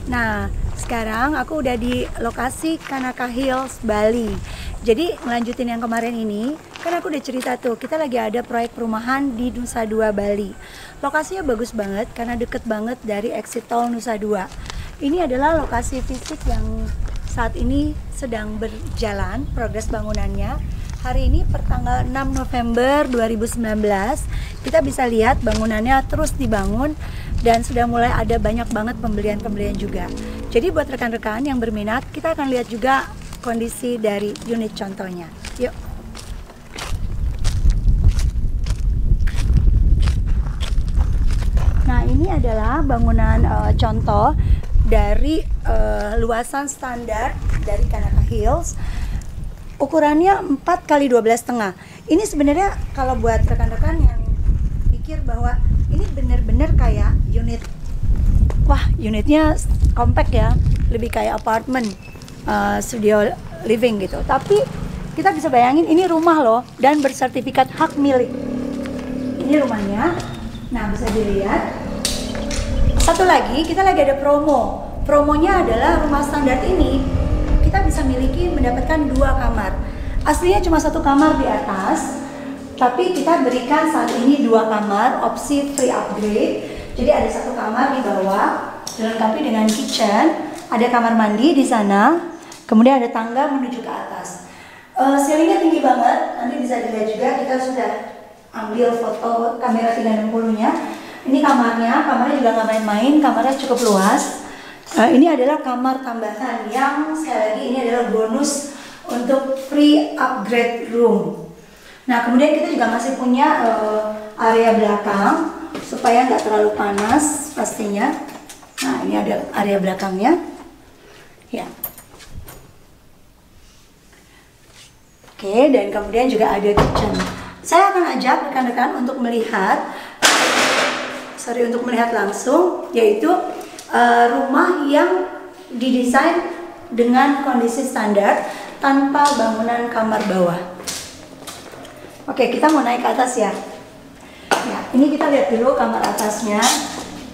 Nah, sekarang aku udah di lokasi Kanaka Hills, Bali. Jadi ngelanjutin yang kemarin ini, kan aku udah cerita tuh, kita lagi ada proyek perumahan di Nusa Dua, Bali. Lokasinya bagus banget karena deket banget dari exit tol Nusa Dua. Ini adalah lokasi fisik yang saat ini sedang berjalan, progres bangunannya. Hari ini pertanggal 6 November 2019, kita bisa lihat bangunannya terus dibangun dan sudah mulai ada banyak banget pembelian-pembelian juga. Jadi buat rekan-rekan yang berminat, kita akan lihat juga kondisi dari unit contohnya. Yuk. Nah, ini adalah bangunan contoh dari luasan standar dari Kanaka Hills. Ukurannya 4 kali 12,5. Ini sebenarnya kalau buat rekan-rekan yang pikir bahwa ini benar-benar kayak unit, wah unitnya compact ya, lebih kayak apartemen, studio living gitu. Tapi kita bisa bayangin ini rumah loh dan bersertifikat hak milik. Ini rumahnya. Nah, bisa dilihat. Satu lagi, kita lagi ada promo. Promonya adalah rumah standar ini kita bisa miliki mendapatkan 2 kamar. Aslinya cuma 1 kamar di atas, tapi kita berikan saat ini 2 kamar, opsi free upgrade. Jadi ada 1 kamar di bawah, dilengkapi dengan kitchen, ada kamar mandi di sana, kemudian ada tangga menuju ke atas. Ceilingnya tinggi banget, nanti bisa dilihat juga, kita sudah ambil foto kamera 360-nya. Ini kamarnya juga nggak main-main, kamarnya cukup luas. Ini adalah kamar tambahan yang sekali lagi ini adalah bonus untuk free upgrade room. Nah, kemudian kita juga masih punya area belakang supaya nggak terlalu panas pastinya. Nah, ini ada area belakangnya. Ya. Oke, dan kemudian juga ada kitchen. Saya akan ajak rekan-rekan untuk melihat langsung, yaitu rumah yang didesain dengan kondisi standar tanpa bangunan kamar bawah. Oke, kita mau naik ke atas ya. Ya, ini kita lihat dulu kamar atasnya.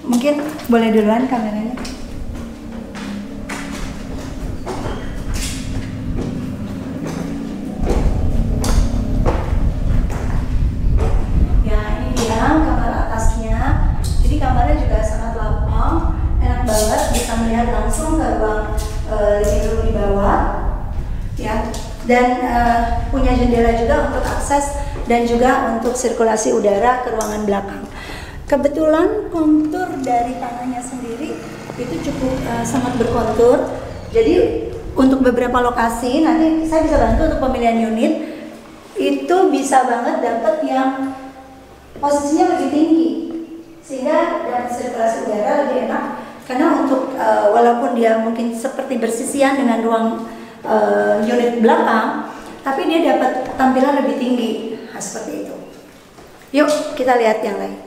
Mungkin boleh duluan kameranya. Ya, ini dia kamar atasnya. Jadi kamarnya juga sangat lapang. Enak banget, bisa melihat langsung ke ruang living room di bawah ya, dan punya jendela juga untuk akses dan juga untuk sirkulasi udara ke ruangan belakang. Kebetulan kontur dari tanahnya sendiri itu cukup sangat berkontur, jadi untuk beberapa lokasi nanti saya bisa bantu untuk pemilihan unit itu bisa banget dapat yang posisinya lebih tinggi sehingga dapat sirkulasi udara lebih enak. Karena untuk walaupun dia mungkin seperti bersisian dengan ruang unit belakang, tapi dia dapat tampilan lebih tinggi. Nah, seperti itu. Yuk kita lihat yang lain.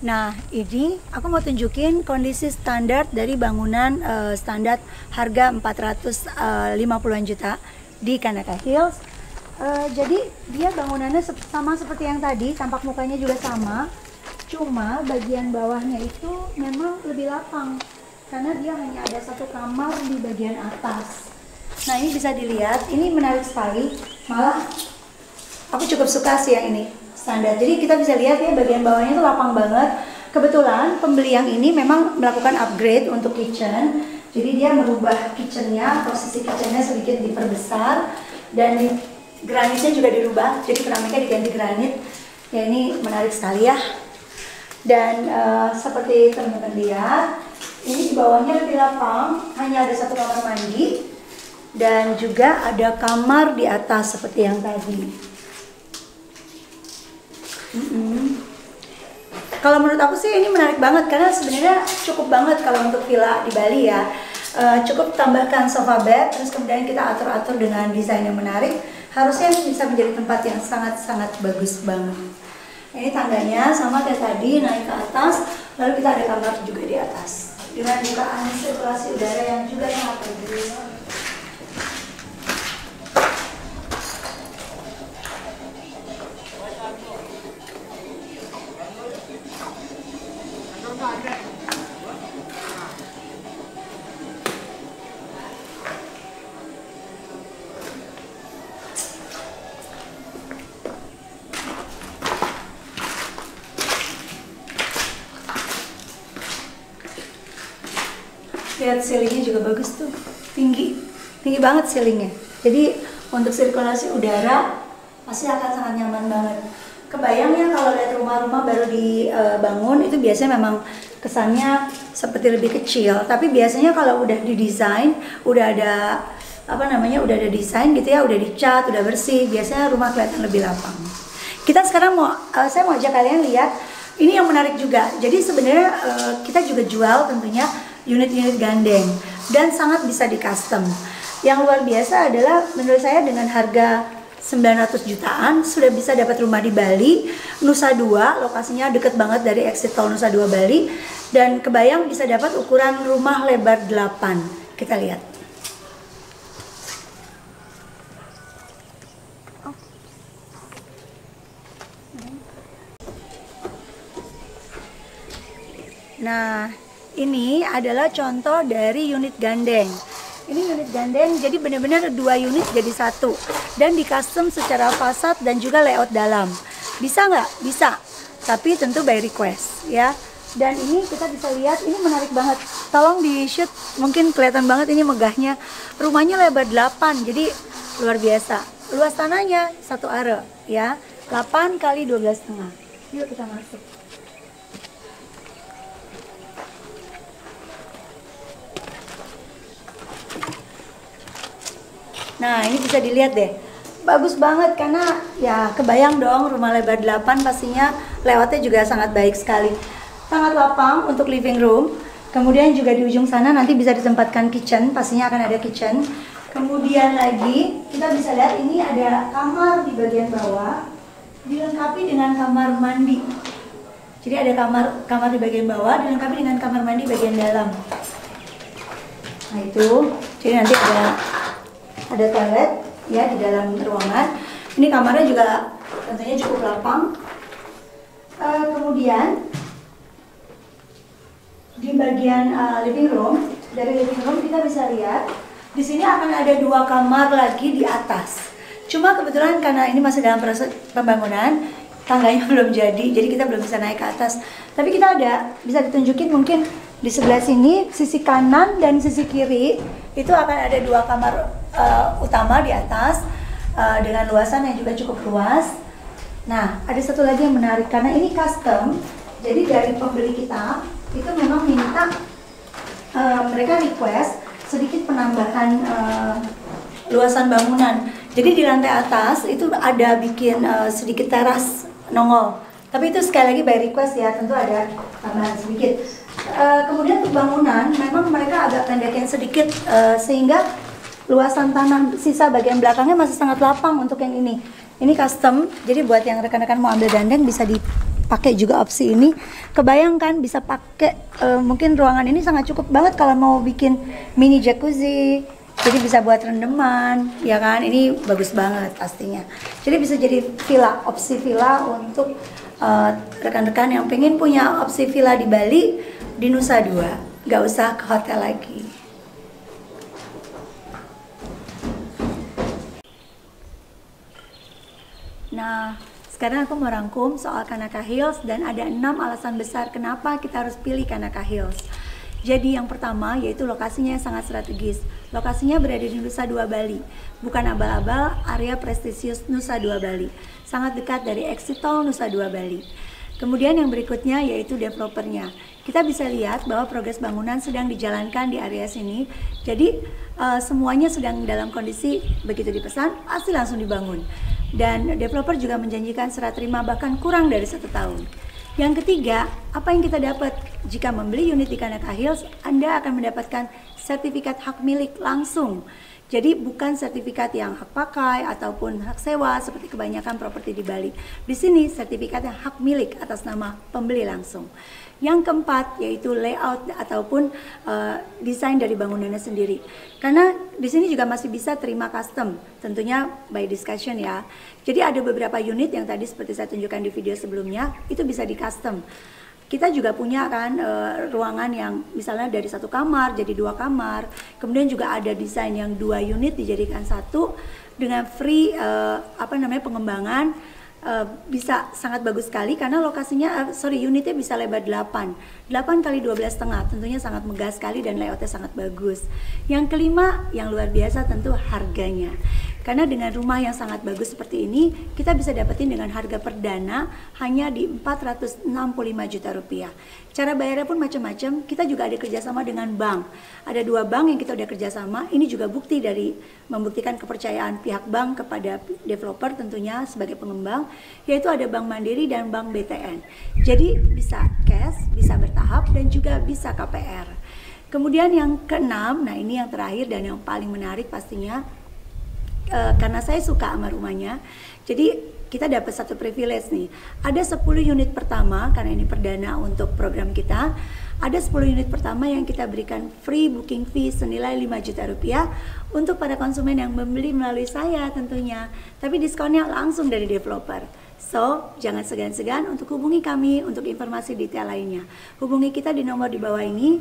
Nah, ini aku mau tunjukin kondisi standar dari bangunan standar harga 450-an juta di Kanaka Hills. Jadi dia bangunannya sama seperti yang tadi, tampak mukanya juga sama, cuma bagian bawahnya itu memang lebih lapang karena dia hanya ada 1 kamar di bagian atas. Nah, ini bisa dilihat, ini menarik sekali, malah aku cukup suka sih yang ini standar. Jadi kita bisa lihat ya bagian bawahnya itu lapang banget. Kebetulan pembeli yang ini memang melakukan upgrade untuk kitchen, jadi dia merubah kitchennya, posisi kitchennya sedikit diperbesar dan granitnya juga dirubah, jadi keramiknya diganti granit. Ya, ini menarik sekali ya. Dan seperti teman-teman lihat, ini di bawahnya lebih lapang, hanya ada 1 kamar mandi dan juga ada kamar di atas seperti yang tadi. Kalau menurut aku sih ini menarik banget karena sebenarnya cukup banget kalau untuk villa di Bali ya. Cukup tambahkan sofa bed, terus kemudian kita atur-atur dengan desain yang menarik. Harusnya bisa menjadi tempat yang sangat-sangat bagus banget. Ini tangganya sama kayak tadi, naik ke atas, lalu kita ada kamar juga di atas dengan bukaan sirkulasi udara yang juga sangat bagus. Lihat ceilingnya juga bagus tuh, tinggi banget ceilingnya. Jadi untuk sirkulasi udara pasti akan sangat nyaman banget. Kebayang ya kalau lihat rumah-rumah baru dibangun itu biasanya memang kesannya seperti lebih kecil, tapi biasanya kalau udah didesain, udah ada udah ada desain gitu ya, udah dicat, udah bersih, biasanya rumah kelihatan lebih lapang. Kita sekarang saya mau ajak kalian lihat ini yang menarik juga. Jadi sebenarnya kita juga jual tentunya unit-unit gandeng dan sangat bisa di custom. Yang luar biasa adalah menurut saya dengan harga 900 jutaan sudah bisa dapat rumah di Bali, Nusa Dua, lokasinya deket banget dari exit tol Nusa Dua Bali, dan kebayang bisa dapat ukuran rumah lebar 8. Kita lihat. Nah, ini adalah contoh dari unit gandeng. Ini unit gandeng, jadi benar-benar 2 unit jadi 1 dan di custom secara fasad dan juga layout dalam. Bisa nggak? Bisa, tapi tentu by request ya. Dan ini kita bisa lihat, ini menarik banget. Tolong di shoot, mungkin kelihatan banget ini megahnya. Rumahnya lebar 8, jadi luar biasa. Luas tanahnya 1 are ya, 8 kali 12,5. Yuk kita masuk. Nah, ini bisa dilihat deh. Bagus banget karena ya kebayang dong rumah lebar 8 pastinya lewatnya juga sangat baik sekali. Sangat lapang untuk living room. Kemudian juga di ujung sana nanti bisa ditempatkan kitchen, pastinya akan ada kitchen. Kemudian lagi kita bisa lihat ini ada kamar di bagian bawah dilengkapi dengan kamar mandi. Jadi ada kamar di bagian bawah dilengkapi dengan kamar mandi bagian dalam. Nah, itu. Jadi nanti ada toilet ya di dalam ruangan. Ini kamarnya juga tentunya cukup lapang. Kemudian di bagian living room, dari living room kita bisa lihat di sini akan ada 2 kamar lagi di atas. Cuma kebetulan karena ini masih dalam proses pembangunan, tangganya belum jadi kita belum bisa naik ke atas. Tapi kita bisa ditunjukin mungkin di sebelah sini, sisi kanan dan sisi kiri itu akan ada 2 kamar utama di atas dengan luasan yang juga cukup luas. Nah, ada satu lagi yang menarik karena ini custom. Jadi dari pembeli kita itu memang minta mereka request sedikit penambahan luasan bangunan. Jadi di lantai atas itu ada bikin sedikit teras nongol. Tapi itu sekali lagi by request ya, tentu ada tambahan sedikit. Kemudian untuk bangunan memang mereka agak pendekin sedikit sehingga luasan tanah sisa bagian belakangnya masih sangat lapang untuk yang ini. Ini custom, jadi buat yang rekan-rekan mau ambil gandeng bisa dipakai juga opsi ini. Kebayangkan bisa pakai mungkin ruangan ini sangat cukup banget kalau mau bikin mini jacuzzi. Jadi bisa buat rendeman, ya kan? Ini bagus banget pastinya. Jadi bisa jadi villa, opsi villa untuk rekan-rekan yang pengen punya opsi villa di Bali, di Nusa Dua, nggak usah ke hotel lagi. Nah, sekarang aku merangkum soal Kanaka Hills dan ada 6 alasan besar kenapa kita harus pilih Kanaka Hills. Jadi yang pertama yaitu lokasinya yang sangat strategis. Lokasinya berada di Nusa Dua Bali, bukan abal-abal, area prestisius Nusa Dua Bali. Sangat dekat dari exit tol Nusa Dua Bali. Kemudian yang berikutnya yaitu developernya. Kita bisa lihat bahwa progres bangunan sedang dijalankan di area sini. Jadi semuanya sedang dalam kondisi begitu dipesan, pasti langsung dibangun. Dan developer juga menjanjikan serah terima bahkan kurang dari 1 tahun. Yang ketiga, apa yang kita dapat? Jika membeli unit di Kanaka Hills, Anda akan mendapatkan sertifikat hak milik langsung. Jadi bukan sertifikat yang hak pakai ataupun hak sewa seperti kebanyakan properti di Bali. Di sini sertifikatnya hak milik atas nama pembeli langsung. Yang keempat yaitu layout ataupun desain dari bangunannya sendiri. Karena di sini juga masih bisa terima custom, tentunya by discussion ya. Jadi ada beberapa unit yang tadi seperti saya tunjukkan di video sebelumnya, itu bisa di custom. Kita juga punya kan ruangan yang misalnya dari 1 kamar jadi 2 kamar. Kemudian juga ada desain yang 2 unit dijadikan 1 dengan free pengembangan bisa sangat bagus sekali karena lokasinya, unitnya bisa lebar 8 kali 12,5, tentunya sangat megah sekali dan layoutnya sangat bagus. Yang kelima, yang luar biasa tentu harganya. Karena dengan rumah yang sangat bagus seperti ini, kita bisa dapetin dengan harga perdana hanya di 465 juta rupiah. Cara bayarnya pun macam-macam, kita juga ada kerjasama dengan bank. Ada 2 bank yang kita udah kerjasama, ini juga bukti dari membuktikan kepercayaan pihak bank kepada developer tentunya sebagai pengembang, yaitu ada Bank Mandiri dan Bank BTN. Jadi bisa cash, bisa bertahap, dan juga bisa KPR. Kemudian yang keenam, nah ini yang terakhir dan yang paling menarik pastinya, karena saya suka sama rumahnya, jadi kita dapat satu privilege nih. Ada 10 unit pertama, karena ini perdana untuk program kita, ada 10 unit pertama yang kita berikan free booking fee senilai 5 juta rupiah untuk para konsumen yang membeli melalui saya tentunya, tapi diskonnya langsung dari developer. So, jangan segan-segan untuk hubungi kami untuk informasi detail lainnya. Hubungi kita di nomor di bawah ini,